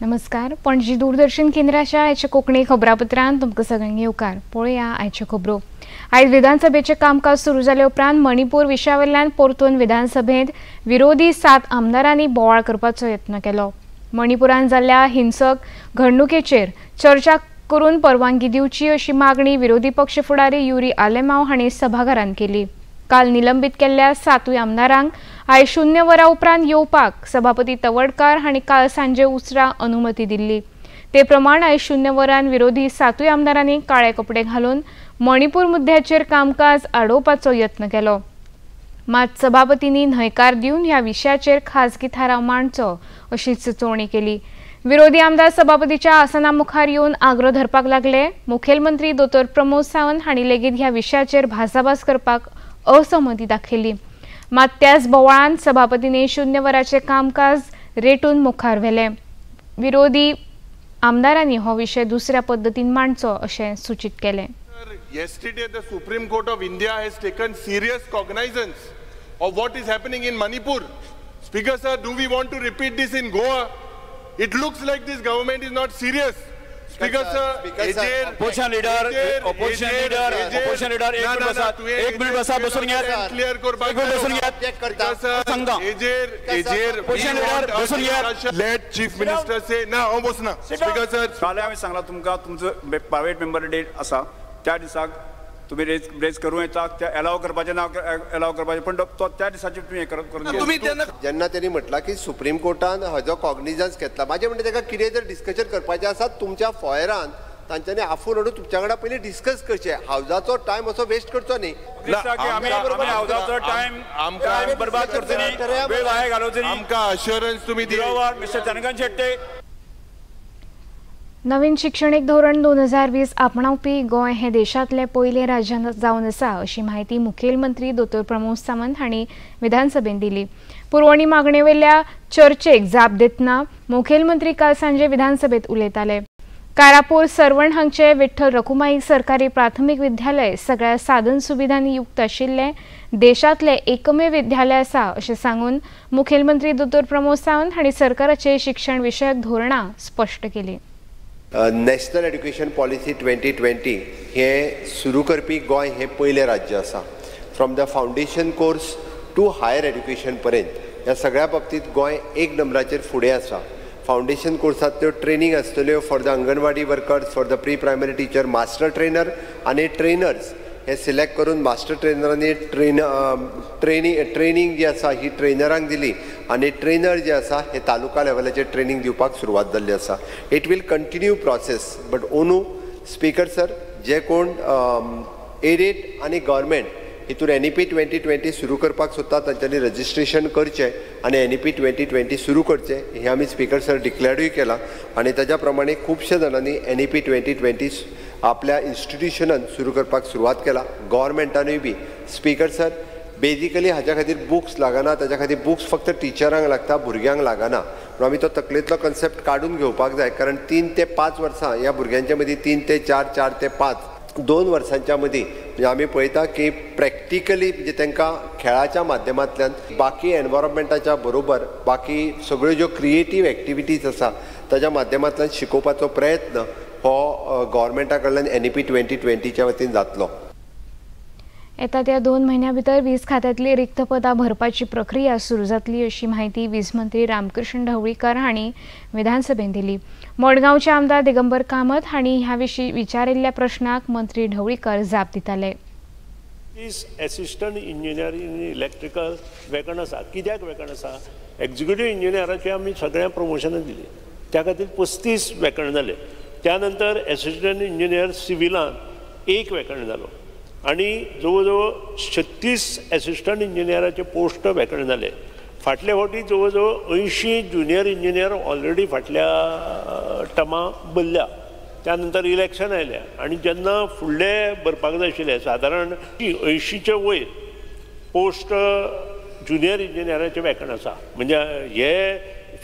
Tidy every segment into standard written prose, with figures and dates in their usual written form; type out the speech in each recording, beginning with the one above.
नमस्कार. पणजी दूरदर्शन केंद्राच्या आयच्या कोंकणी खबरापत्रांत तुमकां सगळ्यांक येवकार. पळोवया आयच्यो खबरो. आयज विधानसभेचें कामकाज सुरू जाले उपरांत मणिपूर विशयावेल्यान परतून विधानसभेंत विरोधी 7 आमदारांनी बोवाळ करपाचो यत्न केलो. मणिपुरांत जाल्ल्या हिंसक घडणुकेचेर चर्चा करून परवानगी दिवची अशी मागणी विरोधी पक्ष फुडारी युरी आलेमाव हांणी सभाघरांत केली. काल निलंबित केल्ल्या 7 आमदारांक आयज 0 वरां उपरांत येवपाक सभापती तवडकार हांणी काल सांजे उसरा अनुमती दिल्ली. ते प्रमाण आयज 0 वरांन विरोधी 7 आमदारांनी काळे कपडे घालून मणिपूर मुद्द्याचेर कामकाज आडोवपाचो यत्न केलो. मात सभापतींनी न्हयकार दिवन ह्या विशयाचेर खाजगी थाराव मांडचो अशी सुचोवणी केली. विरोधी आमदार सभापतीच्या आसना मुखार येवन आग्रो धरपाक लागले. मुखेलमंत्री दोतोर प्रमोद सावंत हांणी लेगीत ह्या विशयाचेर भासाभास करपाक असहमती दाखयली. मात त्याच बोवाळांत सभापतींनी 0 वरांचें कामकाज रेटून मुखार व्हेलें. विरोधी आमदारांनी हो विशय दुसऱ्या पद्दतीन मांडचो अशें सूचित केलें. Yesterday, the Supreme Court of India has taken serious cognizance of what is happening in Manipur. Speaker sir, do we want to repeat this in Goa? It looks like this government is not serious. Speaker sir, opposition leader, एक minute बसा बसून घ्या. Clear करपाक बसून घ्या. Check करता. सांगा. opposition leader बसून घ्या. Let Chief Minister say ना हो बसना. Speaker sir, काल आम्ही सांगला तुमका तुमचं प्रायव्हेट मेंबर डेट असा त्या दिसाक तुम्ही रेज करू येता त्या अलाव करपाचे ना अलाव करपाचे पण तो त्या दिसाचे तुम्ही हे करून तुम्ही जेन्ना त्यांनी म्हटला की सुप्रीम कोर्टान हाजो कॉग्निजन्स घेतला माझे म्हणजे ताका कितें जर डिस्कशन करपाचें आसा तुमच्या फॉयरान तांच्यांनी आफून हाडून तुमच्या वांगडा पयलीं डिस्कस करचें. हावजाचो टायम असो वेस्ट करचो न्ही. हावजाचो टायम आमकां बरबाद करचो न्ही, वेळ वाया घालोवचो न्ही. आमकां अश्युरन्स तुम्ही दिला. मिस्टर चंद्रकांत शेट्टे. नवीन शिक्षणीक धोरण 2020 आपणावपी गोंय हे देशांतलें पयलें राज्य जावन आसा अशी माहिती मुखेलमंत्री दोतोर प्रमोद सावंत हांणी विधानसभेंत दिली. पुरवणी मागणेवेल्या चर्चेक जाप दितना मुखेलमंत्री काल सांजे विधानसभेंत उलयताले. कारापूर सरवण हांगचे विठ्ठल रखुमाई सरकारी प्राथमीक विद्यालय सगळ्या साधन सुविधांनी युक्त आशिल्लें देशांतलें एकमेव विद्यालय आसा अशें सांगून मुखेलमंत्री दोतोर प्रमोद सावंत हांणी सरकाराचे शिक्षण विशयक धोरणां स्पश्ट केली. नॅशनल एड्युकेशन पॉलिसी 2020 हे सुरू करपी गोंय हे पयलें राज्य आसा. From the foundation course to higher education पर्यंत ह्या सगळ्या बाबतींत गोंय 1 नंबराचेर फुडें आसा. फावंडेशन कोर्सांतल्यो ट्रेनिंग आसतल्यो for the anganwadi workers, for the pre primary teacher, master trainer आनी ट्रेनर्स हे सिलेक्ट करून मास्टर ट्रेनरांनी ट्रेनिंग जी आसा ही ट्रेनरांक दिली आनी ट्रेनर जे आसा हे तालुका लेवलाचेर ट्रेनिंग दिवपाक सुरवात जाल्ली आसा. It will continue process but ओनू स्पीकर सर जे कोण एडेड आनी गव्हर्मेंट हितून NEP 2020 सुरू करपाक सोदता तांच्यांनी रजिस्ट्रेशन करचें आनी NEP 2020 सुरू करचें हें आमी स्पीकर सर डिक्लेरूय केलां आनी ताज्या प्रमाणे खुबशे जाणांनी NEP 2020 आपल्या इन्स्टिट्युशनान सुरू करपाक सुरवात केला. गव्हर्मेंटानूय बी स्पीकर सर बेजिकली हाच्या खातीर बुक्स लागना, ताच्या खातीर बुक्स फक्त टिचरांक लागता, भुरग्यांक लागना. म्हणून आमी तो तकलेंतलो कन्सेप्ट काडून घेवपाक जाय कारण 3 ते 5 वर्सां ह्या भुरग्यांच्या मदीं 3 ते 4, 4 ते 5 2 वर्सांच्या मदीं म्हणजे आमी पळयता की प्रॅक्टिकली म्हणजे तांकां खेळाच्या माध्यमांतल्यान बाकी एनवायरमेंटाच्या बरोबर बाकी सगळ्यो ज्यो क्रिएटीव एक्टिविटीज आसा ताच्या माध्यमांतल्यान शिकोवपाचो प्रयत्न हो गव्हर्मेंटा कडल्यान NEP 2020च्या वतीन जातलो. येता त्या 2 म्हयन्यां भितर वीज खात्यांतली रिक्त पदां भरपाची प्रक्रिया सुरू जातली अशी माहिती वीज मंत्री रामकृष्ण ढवळीकर हांणी विधानसभेंत दिली. मडगांवचे आमदार दिगंबर कामत हांणी ह्या विशीं विचारिल्ल्या प्रश्नाक मंत्री ढवळीकर जाप दिताले. एसिस्टंट इंजिनियर इन इलेक्ट्रिकल वेकन आसा. कित्याक वेकन आसा? एक्झिक्युटीव इंजिनियराचे आमी सगळ्या प्रमोशनां दिली त्या खातीर 35 वेकन जाले. त्यानंतर एसिस्टंट इंजिनियर सिव्हिलान 1 वेकन जालो आणि जवळ जवळ 36 एसिस्टंट इंजिनियराचे पोस्ट वेकन जाले. फाटल्या फावटी जवळ जवळ 80 जुनियर इंजिनियर ऑलरेडी फाटल्या टर्मा भरल्या. त्यानंतर इलेक्शन आयल्या आणि जेन्ना फुडले भरपाक जाय आशिल्ले सादारण 80च्या वयर पोस्ट जुनियर इंजिनियराचे वेकन आसा. म्हणजे हे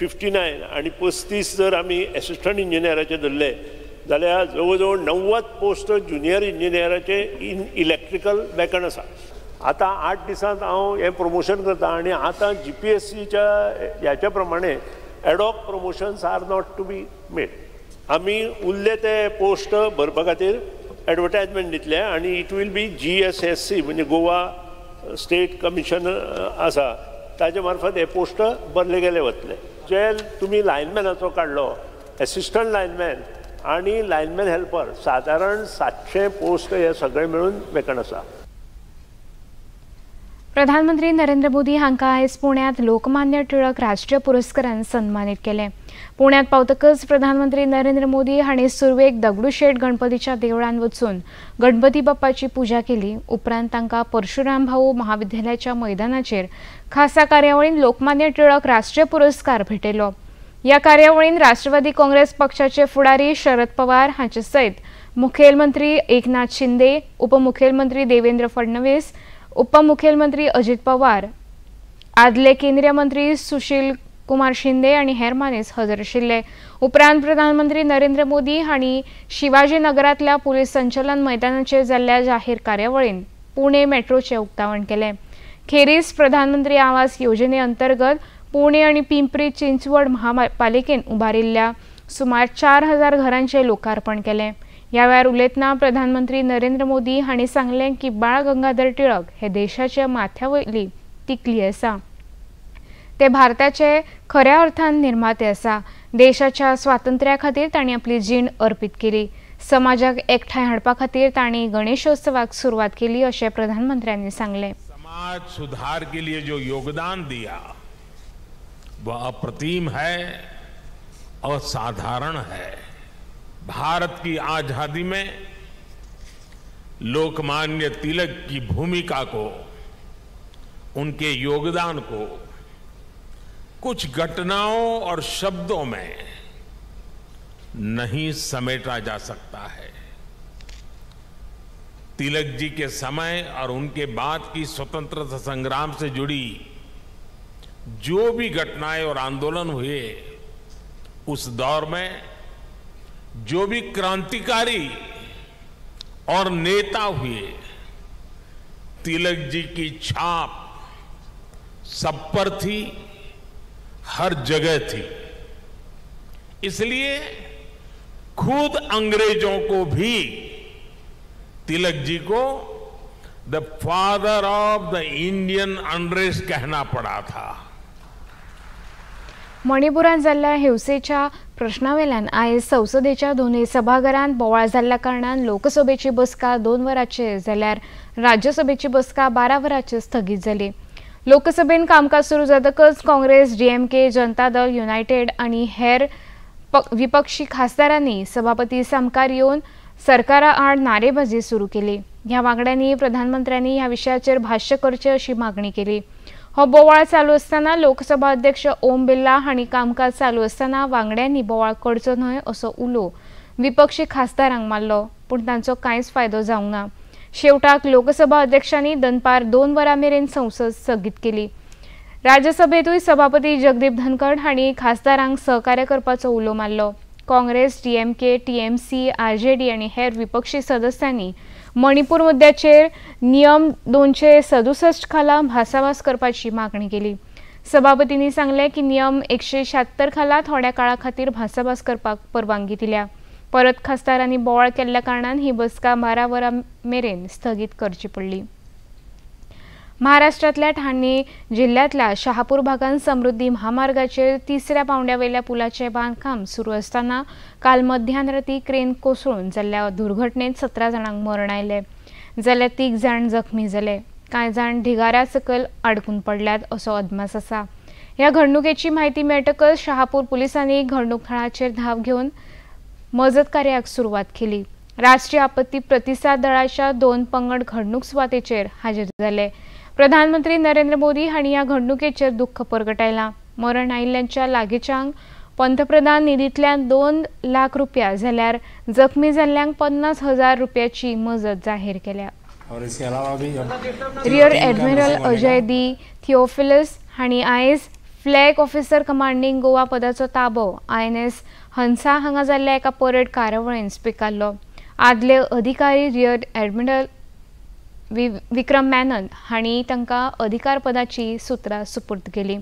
59 आणि 35 जर आमी एसिस्टंट इंजिनियराचे धरले जाल्यार जवळ जवळ 90 पोस्ट जुनियर इंजिनियराचे इन इलेक्ट्रिकल वेकन आसा. आतां 8 दिसांत हांव हें प्रमोशन करता आणि आता GPSCच्या ह्याच्या प्रमाणे ad hoc promotions are not to be made. आमी उरले ते पोस्ट भरपा खातीर एडवर्टायजमेंट दितले आनी इट वील बी GSSC म्हणजे गोवा स्टेट कमिशन आसा ताजे मार्फत हे पोस्ट भरले गेले वतले. जे तुमी लायनमॅनाचो काडलो एसिस्टंट लायनमॅन आणि लायनमॅन हेल्पर साधारण 700 पोस्ट हे सगळे मिळून वेकन आसा. प्रधानमंत्री नरेंद्र मोदी हांका आयज पुण्यात लोकमान्य टिळक राष्ट्रीय पुरस्कारान सन्मानित केले. पुण्यात पावतकच प्रधानमंत्री नरेंद्र मोदी हांणी सुरवेक दगडूशेठ गणपतीच्या देवळान वचून गणपती बाप्पाची पूजा केली. उपरांत तांकां परशुराम भाऊ महाविद्यालयाच्या मैदानाचेर खासा कार्यावळीन लोकमान्य टिळक राष्ट्रीय पुरस्कार भेटयलो. ह्या कार्यावळीन राष्ट्रवादी काँग्रेस पक्षाचे फुडारी शरद पवार हांचे सयत मुखेलमंत्री एकनाथ शिंदे, उपमुखेलमंत्री देवेंद्र फडणवीस, उपमुखेलमंत्री अजित पवार, आदले केंद्रीय मंत्री सुशील कुमार शिंदे आणि हेर मानेस हजर आशिल्ले. उपरांत प्रधानमंत्री नरेंद्र मोदी हांणी शिवाजीनगरांतल्या पुलीस संचलन मैदानाचेर जाल्ल्या जाहीर कार्यावळीन पुणे मेट्रोचे उक्तावण केले. खेरीज प्रधानमंत्री आवास योजने अंतर्गत पुणे आणि पिंपरी चिंचवड महापालिकेन उबारिल्ल्या सुमार 4000 घरांचे लोकार्पण केले. ह्या वेळार उलयतना प्रधानमंत्री नरेंद्र मोदी हांणी सांगलें की बाळ गंगाधर टिळक हे देशाच्या माथ्यावयली तिकली आसा. ते भारताचे खऱ्या अर्थान निर्माते आसा. देशाच्या स्वातंत्र्या खातीर तांणी आपली जीण अर्पीत केली. समाजाक एकठांय हाडपा खातीर तांणी गणेशोत्सवाक सुरवात केली अशें प्रधानमंत्र्यांनी सांगलें. समाज सुधार के लिए जो योगदान दिया वह अप्रतिम है, असाधारण है. भारत की आजादी में लोकमान्य तिलक की भूमिका को, उनके योगदान को कुछ घटनाओं और शब्दों में नहीं समेटा जा सकता है. तिलक जी के समय और उनके बाद की स्वतंत्रता संग्राम से जुड़ी जो भी घटनाएं और आंदोलन हुए, उस दौर में जो भी क्रांतिकारी और नेता हुए, तिलक जी की छाप सब पर थी, हर जगह थी. इसलिए खुद अंग्रेजों को भी तिलक जी को the father of the Indian unrest कहना पड़ा था. मणिपुरात जाल्ल्या हिंसेच्या प्रश्नावेल्यान आयज संसदेच्या दोनूय सभाघरांत बोवाळ जाल्ल्या कारणान लोकसभेची बसका 2 वरांचेर जाल्यार राज्यसभेची बसका 12 वरांचेर स्थगीत जाली. लोकसभेन कामकाज सुरू जातकच काँग्रेस, DMK, जनता दल युनायटेड आणि हेर विपक्षी खासदारांनी सभापती सामकार येवन सरकारा आड नारेबाजी सुरू केली. ह्या वांगड्यांनी प्रधानमंत्र्यांनी ह्या विशयाचेर भाष्य करचे अशी मागणी केली. हो बोवाळ चालू असताना लोकसभा अध्यक्ष ओम बिर्ला हांणी कामकाज चालू असताना वांगड्यांनी बोवाळ करचो न्हय असो उलो विपक्षी खासदारांक मारलो, पूण तांचो कांयच फायदो जावंक ना. शेवटाक लोकसभा अध्यक्षांनी दनपार 2 वरां मेरेन संसद स्थगीत केली. राज्यसभेतूय सभापती जगदीप धनखड हांणी खासदारांक सहकार्य करपाचो उलो मारलो. काँग्रेस, DMK, TMC, RJD आणि हेर विपक्षी सदस्यांनी मणिपूर मुद्द्याचेर नियम 267 खाला भासाभास करपाची मागणी केली. सभापतींनी सांगले की नियम 176 खाला थोड्या काळा खातीर भासाभास करपाक परवानगी दिल्या. परत खासदारांनी बोवाळ केल्ल्या कारणान ही बसका 12 वरां मेरेन स्थगीत करची पडली. महाराष्ट्रातल्या ठाणे जिल्ह्यातल्या शहापूर भागात समृद्धी महामार्गाचेर 3ऱ्या पांवड्यावेल्या पुलाचे बांदकाम सुरू असताना काल मध्यानराती क्रेन कोसळून जाल्ल्या दुर्घटनेत 17 जाणांक मरण आयले, जाल्यार 3 जाण जखमी जाले. कांय जाण ढिगाऱ्या सकयल अडकून पडल्यात असो अदमास आसा. ह्या घडणुकेची म्हायती मेळटकच शहापूर पुलिसांनी घडणूक थळाचेर धाव घेवन मजत कार्याक सुरवात केली. राष्ट्रीय आपत्ती प्रतिसाद दळाच्या 2 पंगड घडणूक सुवातेचेर हाजीर जाले. प्रधानमंत्री नरेंद्र मोदी हांणी ह्या घडणुकेचेर दुःख परगटायलां. मरण आयिल्ल्यांच्या लागींच्यांक पंतप्रधान निधींतल्यान 2 लाख रुपया जाल्यार जखमी जाल्ल्यांक 50,000 रुपयाची मजत जाहीर केल्या. रियर एडमिरल अजय दी थिओफिलस हांणी आयज फ्लॅग ऑफिसर कमांडिंग गोवा पदाचो ताबो INS हंसा हांगा जाल्ल्या एका परेड कार्यावळींत स्विकारलो. आदले अधिकारी रियर एडमिरल विक्रम मेनन हांणी तांकां अधिकार पदाची सुत्रां सुपूर्द केली.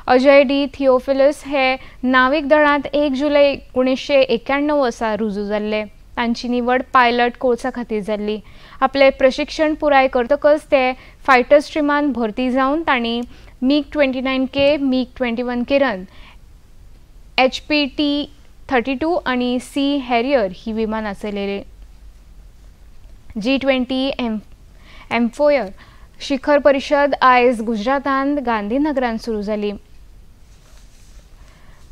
अजय डी थिओफिलस हे नाविक दळांत 1 जुलै 1991 वर्सा रुजू जाल्ले. तांची निवड पायलट कोर्सा खातीर जाल्ली. आपले प्रशिक्षण पुराय करतकच ते फायटर स्ट्रीमान भरती जावन तांणी MiG-29K, MiG-21K रन, HPT-32 आणि सी हॅरियर ही विमानां चलयली. G20 एम्फोयर शिखर परिशद आयज गुजरातांत गांधीनगरांत सुरू जाली.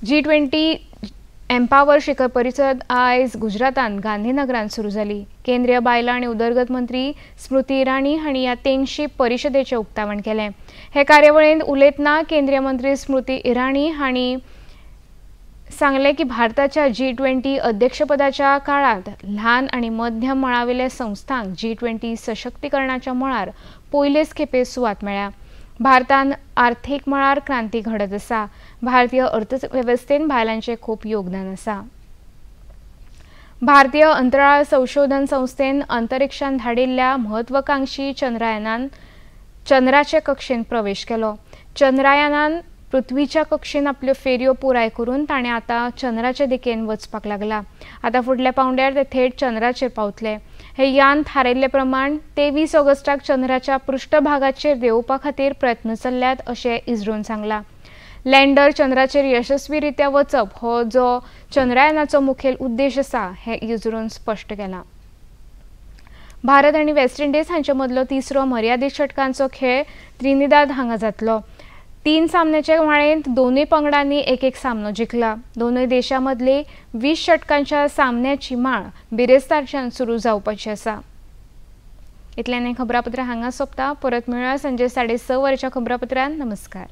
G20 एम्पावर शिखर परिशद आयज गुजरातांत गांधीनगरांत सुरू जाली. केंद्रीय बायलां आनी उदरगत मंत्री स्मृती इराणी हांणी ह्या तेंगशी परिशदेचें उक्तावण केलें. हे कार्यावळींत उलयतना केंद्रीय मंत्री स्मृती इराणी हांणी सांगलें की भारताच्या G20 अध्यक्षपदाच्या काळांत ल्हान आनी मध्यम मळावेल्या संस्थांक G20 सशक्तीकरणाच्या मळार पयलेच खेपे सुवात मेळ्ळ्या. भारतान आर्थीक मळार क्रांती घडत आसा. भारतीय अर्थवेवस्थेन बायलांचें खूब योगदान आसा. भारतीय अंतराळ संशोधन संस्थेन अंतरिक्षांत धाडिल्ल्या म्हत्वाकांक्षी चंद्रयानान चंद्राचे कक्षेंत प्रवेश केलो. चंद्रयानान पृथ्वीच्या कक्षेन आपल्यो फेरयो पुराय करून ताणें आतां चंद्राचे दिकेन वचपाक लागला. आतां फुडल्या पावंड्यार ते थेट चंद्राचेर पावतले. हे यान थारायिल्ले प्रमाण 23 ऑगस्टाक चंद्राच्या पृष्ठभागाचेर देंवोवपा खातीर प्रयत्न चल्ल्यात अशें इस्रोन सांगलां. लँडर चंद्राचेर यशस्वीरित्या वचप हो जो चंद्रयानाचो मुखेल उद्देश आसा हें इस्रोन स्पश्ट केलां. भारत आनी वेस्ट इंडीज हांचे मदलो तिसरो मर्यादीत षटकांचो खेळ त्रिनिदाद हांगा जातलो. 3 सामन्याच्या माळेंत दोनूय पंगडांनी एक सामनो जिखला. दोनूय देशां मदली 20 षटकांच्या सामन्याची माळ बिरेस्तारच्यान सुरू जावपाची आसा. इतल्यान खबरापत्र हांगा सोंपता. परत मेळुया सांजे 6:30 वरांच्या खबरापत्रांत. नमस्कार.